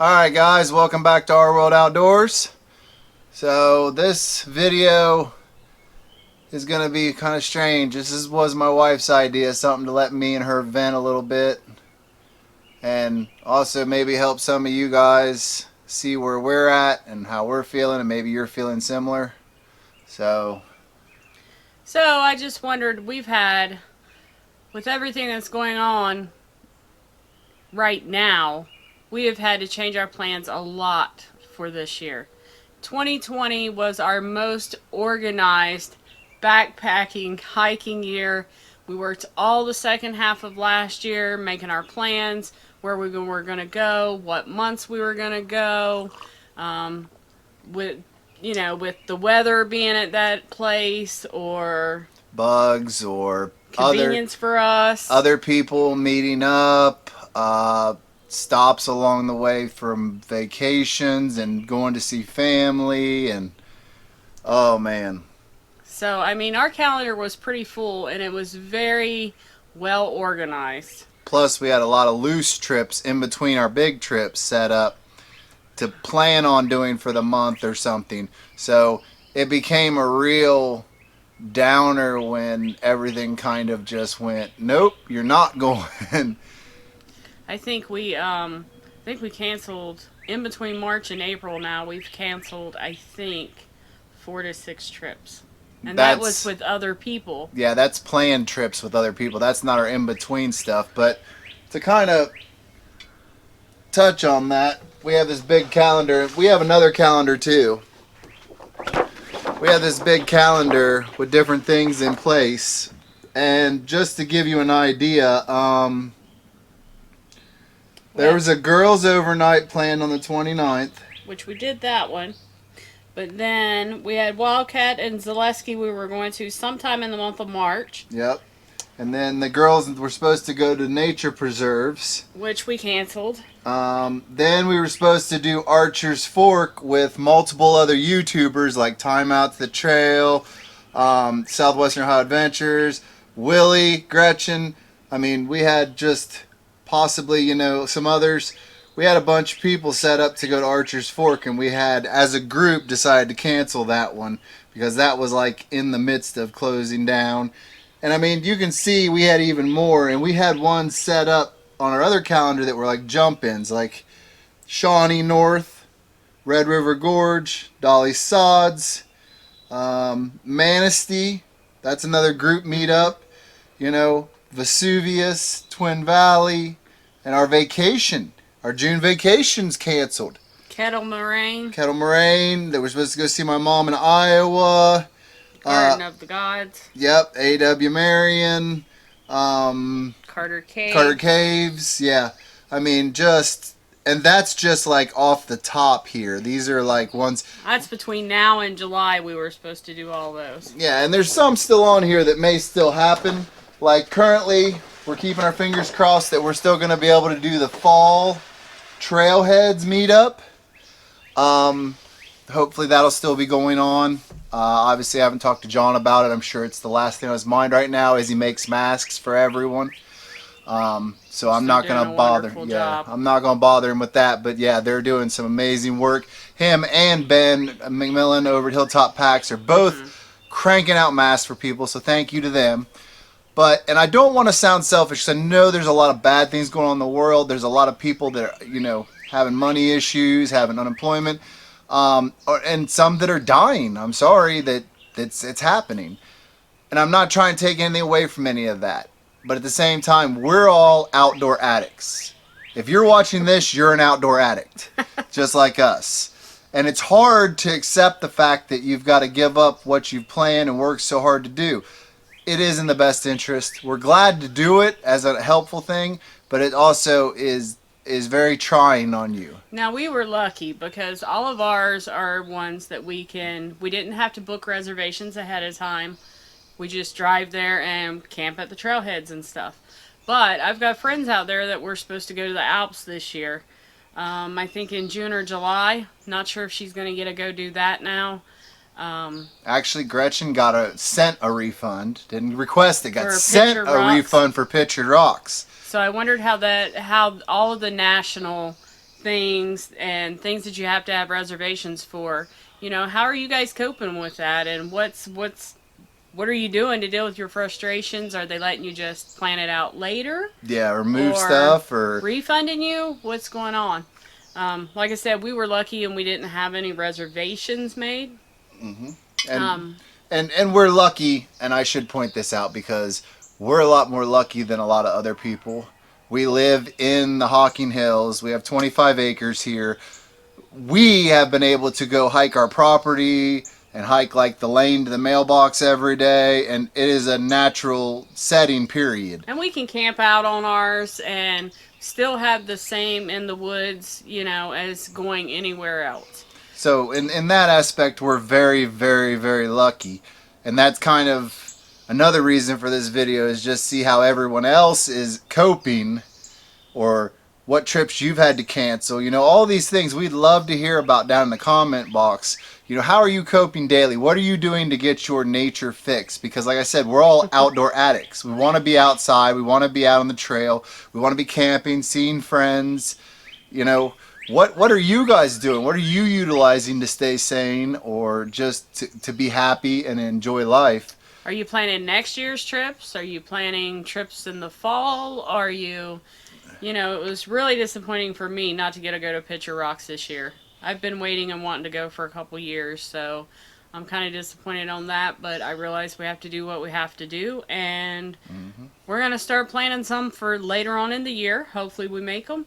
Alright guys, welcome back to Our World Outdoors. So this video is going to be kind of strange. Was my wife's idea, something to let me and her vent a little bit. And also maybe help some of you guys see where we're at and how we're feeling, and maybe you're feeling similar. So I just wondered, with everything that's going on right now, we have had to change our plans a lot for this year. 2020 was our most organized backpacking, hiking year. We worked all the second half of last year making our plans, where we were going to go, what months we were going to go, with the weather being at that place, or bugs or convenience for us. Other people meeting up, stops along the way from vacations and going to see family, and oh man. So, our calendar was pretty full, and it was very well organized. Plus, we had a lot of loose trips in between our big trips set up to plan on doing for the month or something. So it became a real downer when everything kind of just went, nope, you're not going. I think we canceled in between March and April. Now we've canceled, I think, 4 to 6 trips. And that was with other people. Yeah, that's planned trips with other people. That's not our in-between stuff. But to kind of touch on that, we have this big calendar. We have another calendar too. We have this big calendar with different things in place. And just to give you an idea, there was a girls' overnight planned on the 29th. Which we did that one. But then we had Wildcat and Zaleski we were going to sometime in the month of March. Yep. And then the girls were supposed to go to nature preserves, which we canceled. Then we were supposed to do Archer's Fork with multiple other YouTubers like Time Out to the Trail, Southwestern Ohio Adventures, Willie, Gretchen. We had just possibly, some others. We had a bunch of people set up to go to Archer's Fork, and we had, as a group, decided to cancel that one because that was like in the midst of closing down. And you can see we had even more, and we had one set up on our other calendar that were like jump-ins, like Shawnee North, Red River Gorge, Dolly Sods, Manistee. That's another group meetup. Vesuvius, Twin Valley, and our vacation. Our June vacation's canceled. Kettle Moraine. That we're supposed to go see my mom in Iowa. Garden of the Gods. Yep. A.W. Marion. Carter Caves. Yeah. And that's just like off the top here. These are like ones. That's between now and July we were supposed to do all those. Yeah, and there's some still on here that may still happen. Like currently, we're keeping our fingers crossed that we're still going to be able to do the fall Trailheads meetup. Hopefully that'll still be going on. Obviously I haven't talked to John about it. I'm sure it's the last thing on his mind right now as he makes masks for everyone. So I'm not going to bother. Yeah, I'm not going to bother him with that. But yeah, they're doing some amazing work. Him and Ben McMillan over at Hilltop Packs are both cranking out masks for people. So thank you to them. And I don't want to sound selfish because I know there's a lot of bad things going on in the world. There's a lot of people that are, having money issues, having unemployment, and some that are dying. I'm sorry that it's happening. And I'm not trying to take anything away from any of that. But at the same time, we're all outdoor addicts. If you're watching this, you're an outdoor addict, just like us. And it's hard to accept the fact that you've got to give up what you've planned and worked so hard to do. It is in the best interest. We're glad to do it as a helpful thing, but it also is very trying on you. Now, we were lucky because all of ours are ones that we didn't have to book reservations ahead of time. We just drive there and camp at the trailheads and stuff. But I've got friends out there that were supposed to go to the Alps this year. I think in June or July. Not sure if she's going to get to go do that now. Actually, Gretchen sent a refund. Didn't request it. Got sent a refund for Pictured Rocks. So I wondered how all of the national things and things that you have to have reservations for. You know, how are you guys coping with that? And what are you doing to deal with your frustrations? Are they letting you just plan it out later? Yeah, remove Or stuff or refunding you? What's going on? Like I said, we were lucky and we didn't have any reservations made. hmm and Um, and we're lucky, and I should point this out because we're a lot more lucky than a lot of other people. We live in the Hocking Hills. We have 25 acres here. We have been able to go hike our property and hike like the lane to the mailbox every day, and it is a natural setting, period. and we can camp out on ours and still have the same in the woods, you know, as going anywhere else. So in that aspect, we're very, very, very lucky. And that's kind of another reason for this video, is just see how everyone else is coping, or what trips you've had to cancel. You know, all these things we'd love to hear about down in the comment box. You know, how are you coping daily? What are you doing to get your nature fix? Because like I said, we're all outdoor addicts. We want to be outside. We want to be out on the trail. We want to be camping, seeing friends. You know, what are you guys doing? What are you utilizing to stay sane, or just to be happy and enjoy life? Are you planning next year's trips? Are you planning trips in the fall? Are you, you know, it was really disappointing for me not to get to go to Picture Rocks this year. I've been waiting and wanting to go for a couple years, so I'm kind of disappointed on that, but I realize we have to do what we have to do, and we're going to start planning some for later on in the year. Hopefully we make them,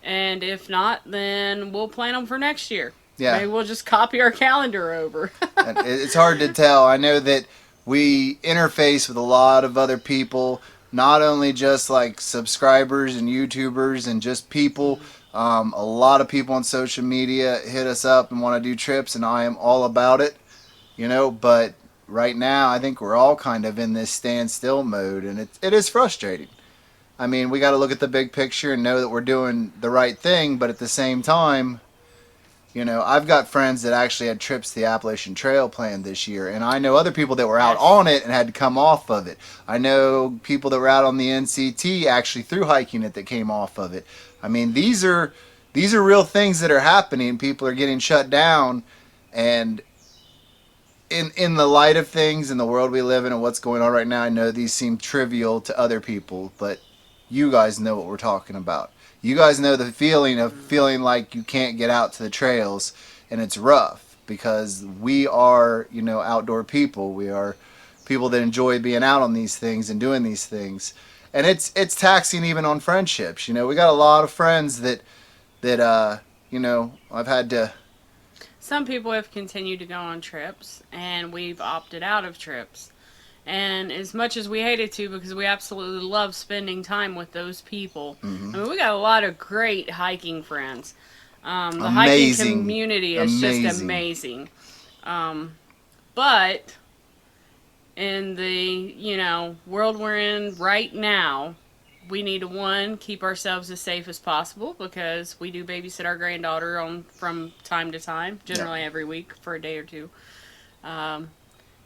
and if not, then we'll plan them for next year. Yeah. Maybe we'll just copy our calendar over. And it's hard to tell. I know that we interface with a lot of other people, not only just like subscribers and YouTubers and just people. A lot of people on social media hit us up and want to do trips, and I am all about it, you know. But right now, I think we're all kind of in this standstill mode, and it is frustrating. I mean, we got to look at the big picture and know that we're doing the right thing, but at the same time, you know, I've got friends that actually had trips to the Appalachian Trail planned this year, and I know other people that were out on it and had to come off of it. I know people that were out on the NCT actually through hiking it that came off of it. I mean, these are real things that are happening. People are getting shut down, and in the light of things in the world we live in and what's going on right now, I know these seem trivial to other people, but you guys know what we're talking about. You guys know the feeling of feeling like you can't get out to the trails, and it's rough because we are, you know, outdoor people. We are people that enjoy being out on these things and doing these things. And it's taxing even on friendships. You know, we got a lot of friends that you know, I've had to. Some people have continued to go on trips, and we've opted out of trips. And as much as we hated to, because we absolutely love spending time with those people. I mean, we got a lot of great hiking friends. The hiking community is just amazing. But in the, you know, world we're in right now, we need to, one, keep ourselves as safe as possible, because we do babysit our granddaughter from time to time, generally every week for a day or two.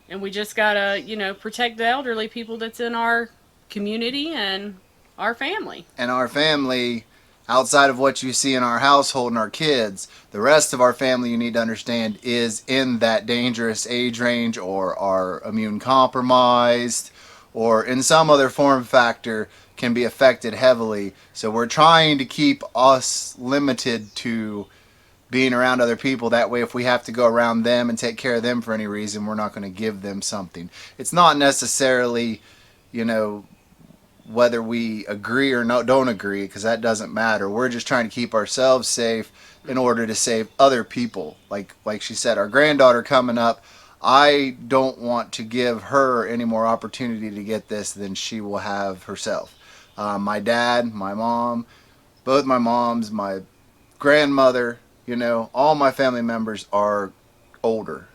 And we just gotta, you know, protect the elderly people that's in our community and our family. And our family, outside of what you see in our household and our kids, the rest of our family, you need to understand, is in that dangerous age range, or are immune compromised, or in some other form factor can be affected heavily. So we're trying to keep us limited to being around other people. That way, if we have to go around them and take care of them for any reason, we're not going to give them something. It's not necessarily, you know, whether we agree or don't agree, because that doesn't matter. We're just trying to keep ourselves safe in order to save other people. Like she said, our granddaughter coming up, I don't want to give her any more opportunity to get this than she will have herself. My dad, my mom, both my moms, my grandmother, you know, all my family members are older.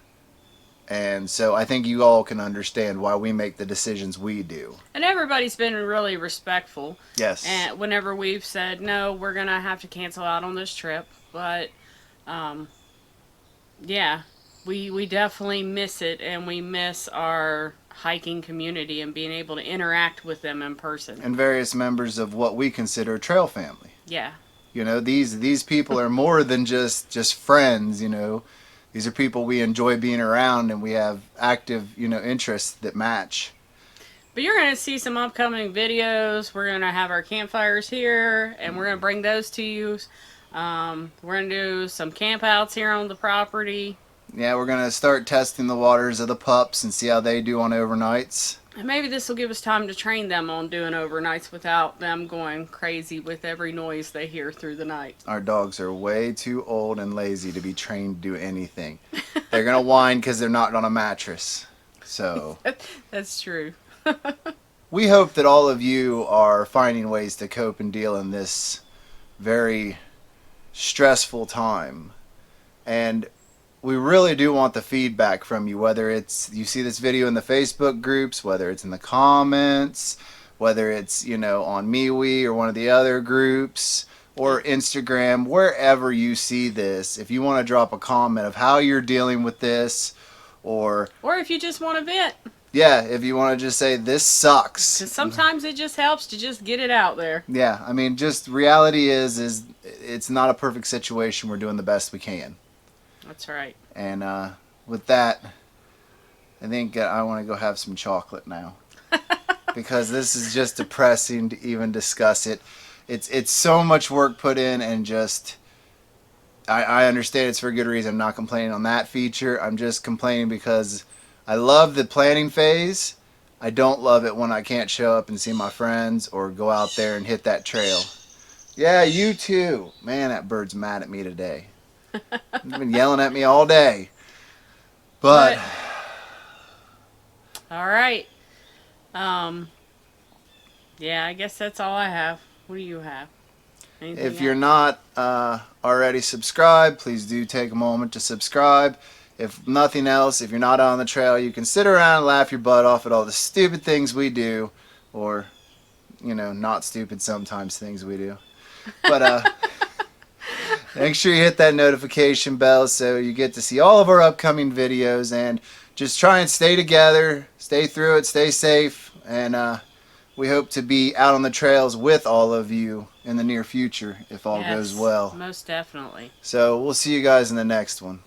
And so I think you all can understand why we make the decisions we do. And everybody's been really respectful. Yes. And whenever we've said, no, we're going to have to cancel out on this trip. But, yeah, we definitely miss it. And we miss our hiking community and being able to interact with them in person. And various members of what we consider a trail family. Yeah. You know, these people are more than just friends. You know, these are people we enjoy being around, and we have active, you know, interests that match. But you're going to see some upcoming videos. We're going to have our campfires here, and we're going to bring those to you. We're going to do some camp outs here on the property. Yeah, we're going to start testing the waters of the pups and see how they do on overnights. And maybe this will give us time to train them on doing overnights without them going crazy with every noise they hear through the night. Our dogs are way too old and lazy to be trained to do anything. They're going to whine because they're not on a mattress. So That's true. we hope that all of you are finding ways to cope and deal in this very stressful time. And we really do want the feedback from you, whether it's you see this video in the Facebook groups, whether it's in the comments, whether it's, you know, on MeWe or one of the other groups, or Instagram, wherever you see this. If you want to drop a comment of how you're dealing with this, or if you just want to vent. Yeah, if you want to just say, this sucks. Because sometimes it just helps to just get it out there. Yeah, I mean, just reality is it's not a perfect situation. We're doing the best we can. That's right. And with that, I think I want to go have some chocolate now. Because this is just depressing to even discuss it. It's so much work put in, and just I understand it's for a good reason. I'm not complaining on that feature. I'm just complaining because I love the planning phase. I don't love it when I can't show up and see my friends or go out there and hit that trail. Yeah, you too. Man, that bird's mad at me today. He's been yelling at me all day. But all right. Yeah, I guess that's all I have. What do you have? Anything if else? you're not already subscribed, please do take a moment to subscribe. If nothing else, if you're not on the trail, you can sit around and laugh your butt off at all the stupid things we do, or, you know, not stupid sometimes things we do. But make sure you hit that notification bell so you get to see all of our upcoming videos, and just try and stay together, stay through it, stay safe, and we hope to be out on the trails with all of you in the near future if all goes well. Most definitely. So we'll see you guys in the next one.